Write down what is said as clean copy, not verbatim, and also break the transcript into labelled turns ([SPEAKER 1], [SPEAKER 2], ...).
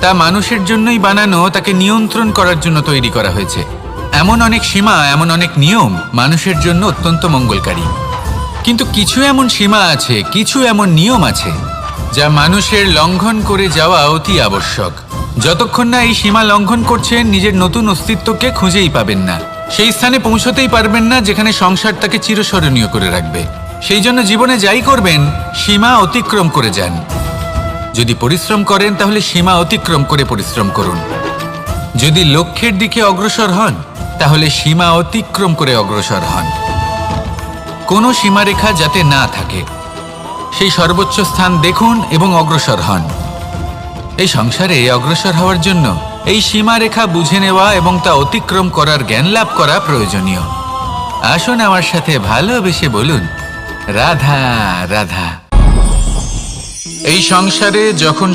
[SPEAKER 1] তা মানুষের জন্যই বানানো, তাকে নিয়ন্ত্রণ করার জন্য তৈরি করা হয়েছে। এমন অনেক সীমা, এমন অনেক নিয়ম মানুষের জন্য অত্যন্ত মঙ্গলকারী। কিন্তু কিছু এমন সীমা আছে, কিছু এমন নিয়ম আছে যা মানুষের লঙ্ঘন করে যাওয়া অতি আবশ্যক। যতক্ষণ না এই সীমা লঙ্ঘন করছেন, নিজের নতুন অস্তিত্বকে খুঁজেই পাবেন না, সেই স্থানে পৌঁছতেই পারবেন না যেখানে সংসার তাকে চিরস্মরণীয় করে রাখবে। সেই জন্য জীবনে যাই করবেন, সীমা অতিক্রম করে যান। যদি পরিশ্রম করেন তাহলে সীমা অতিক্রম করে পরিশ্রম করুন। যদি লক্ষ্যের দিকে অগ্রসর হন তাহলে সীমা অতিক্রম করে অগ্রসর হন। কোনো সীমারেখা যাতে না থাকে, সেই সর্বোচ্চ স্থান দেখুন এবং অগ্রসর হন। এই সংসারে অগ্রসর হওয়ার জন্য এই সীমারেখা বুঝে নেওয়া এবং তা অতিক্রম করার জ্ঞান লাভ করা প্রয়োজনীয়। আসুন আমার সাথে ভালোবেসে বলুন, রাধা রাধা। এই সংসারে যখন